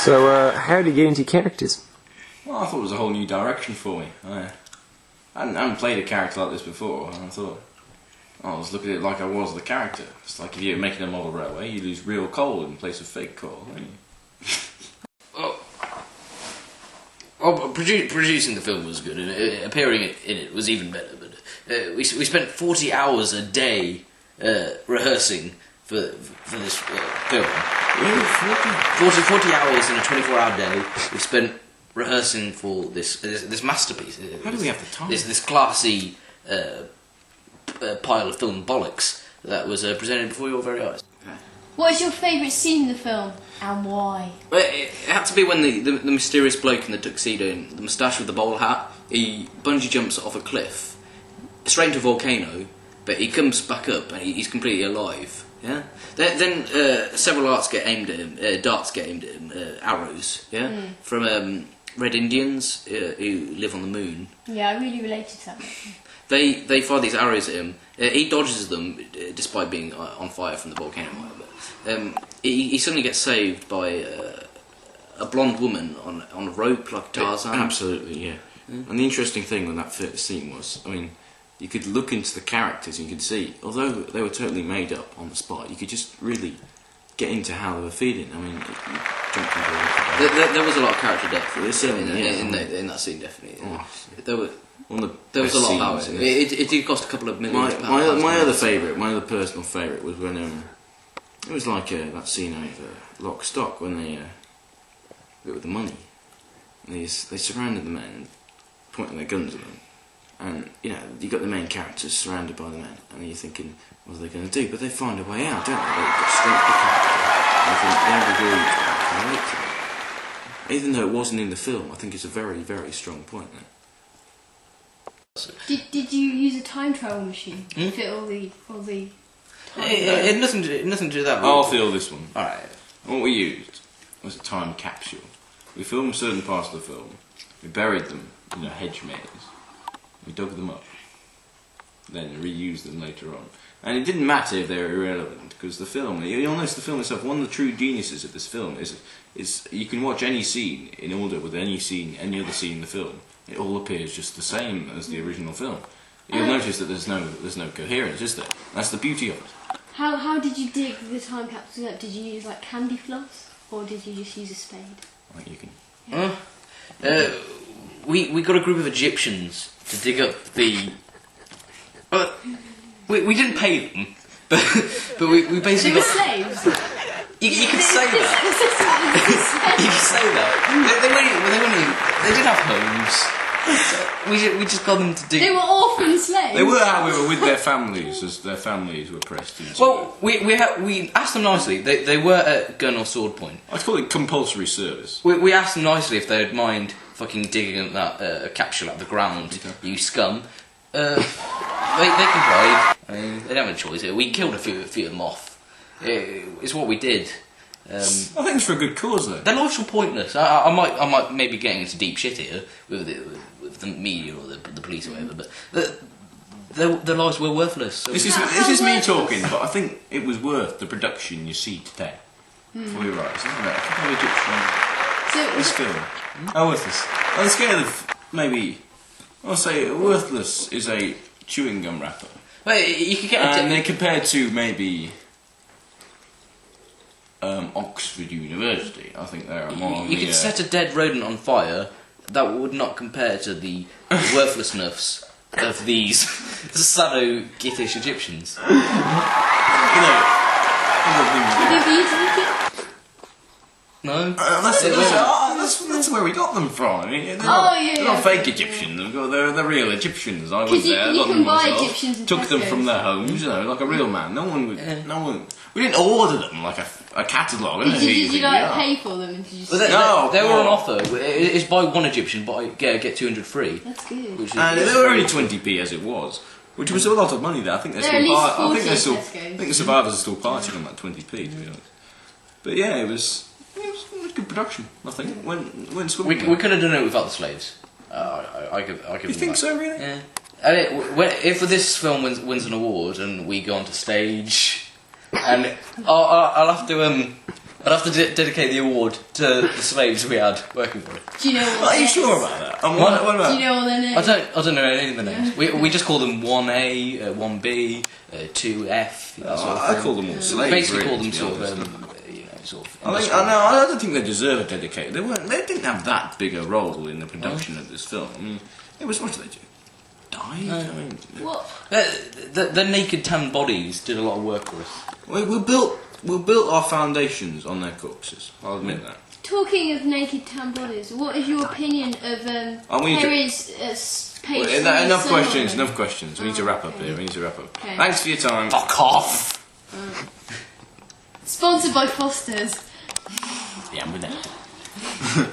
So, how did you get into characters? Well, I thought it was a whole new direction for me. I hadn't played a character like this before, and I thought, I was looking at it like I was the character. It's like if you're making a model railway, you use real coal in place of fake coal, don't you? Producing the film was good, and appearing in it was even better. But we spent 40 hours a day rehearsing for this film. 40 hours in a 24-hour day. We spent rehearsing for this masterpiece. How do we have the time? This classy pile of film bollocks that was presented before your very eyes. What is your favourite scene in the film, and why? Well, it had to be when the mysterious bloke in the tuxedo and the moustache with the bowl hat, he bungee jumps off a cliff, straight into a volcano, but he comes back up and he's completely alive. Yeah. Then several darts get aimed at him, arrows. Yeah. From Red Indians who live on the moon. Yeah, I really related to that. They fire these arrows at him. He dodges them despite being on fire from the volcano. He suddenly gets saved by a blonde woman on a rope like Tarzan. Absolutely, yeah. And the interesting thing with that scene was, I mean, you could look into the characters and you could see, although they were totally made up on the spot, you could just really get into how they were feeling. I mean, there was a lot of character depth in that scene, definitely. Oh. There was a lot of power. It did cost a couple of million. My other favourite, my other personal favourite was when it was like that scene out of Lock, Stock when they with the money. And they surrounded the men and pointing their guns at them. And, you know, you got the main characters surrounded by the men, and you're thinking, what are they going to do? But they find a way out, don't they? They've got strength of character. I think they're even though it wasn't in the film, I think it's a very, very strong point there. Did you use a time travel machine to fit all the time? It had nothing to do with that. I'll fill this one. Alright. What we used was a time capsule. We filmed certain parts of the film, we buried them in a hedge maze, we dug them up, then reused them later on. And it didn't matter if they were irrelevant, because the film, you'll notice the film itself, one of the true geniuses of this film is you can watch any scene in order with any other scene in the film. It all appears just the same as the original film. You'll notice that there's no coherence, is there? That's the beauty of it. How did you dig the time capsule up? Did you use like candy floss, or did you just use a spade? I think you can. Yeah. We got a group of Egyptians to dig up the. We didn't pay them, but we basically. They were slaves. You could say that. You could say that. They did have homes. So we just got them to dig. They were orphan slaves. They were, however, with their families, as their families were pressed into. Well, we asked them nicely. They were at gun or sword point. I'd call it compulsory service. We asked them nicely if they'd mind fucking digging that capsule out of the ground, you scum. They complied. I mean, they don't have a choice. We killed a few of them off. It's what we did. I think it's for a good cause, though. Their lives were pointless. I might maybe getting into deep shit here with the media or the police or whatever, but their lives were worthless. So this is me talking, but I think it was worth the production you see today. For your eyes, isn't it? This film. Oh, worthless. On the scale of maybe, I'll say worthless is a chewing gum wrapper. Well, you could get. And they're compared to maybe Oxford University. I think they are more. You could set a dead rodent on fire. That would not compare to the worthlessness of these Sado-gittish Egyptians. You know. No. That's where we got them from. They're not fake Egyptians. They're real Egyptians. I was there. You can buy Egyptians in Took them Tesco's. from their homes, you know, like a real man. No one. We didn't order them like a catalogue. Did you pay for them? And you well, they were on offer. It's buy one Egyptian, get 200 free. That's good. And they were only 20p as it was, which was a lot of money there. I think the survivors are still partying on that 20p, to be honest. But yeah, it was good production. I think when we could have done it without the slaves. I could. You think so, really? Yeah. And if this film wins an award and we go onto stage, and I'll have to I'd have to dedicate the award to the slaves we had working for it. Do you know what? Are you sure about that? And what about? Do you know all their names? I don't know any of the names. We just call them 1A, 1B, 2F. That sort of I thing. call them all slaves. Basically, really, call them to be sort of, honest. sort of. I think, industrial. I don't think they deserve a dedicated. They didn't have that big a role in the production of this film. I mean, it was what did they do? Died? I mean, What? The naked tan bodies did a lot of work for us. we built our foundations on their corpses. I'll admit that. Talking of naked tan bodies, what is your opinion of we need to- Perry's page? Enough questions. Enough questions. We need to wrap up here. We need to wrap up. Okay. Thanks for your time. Fuck off! Sponsored by Foster's. Yeah, I'm with that.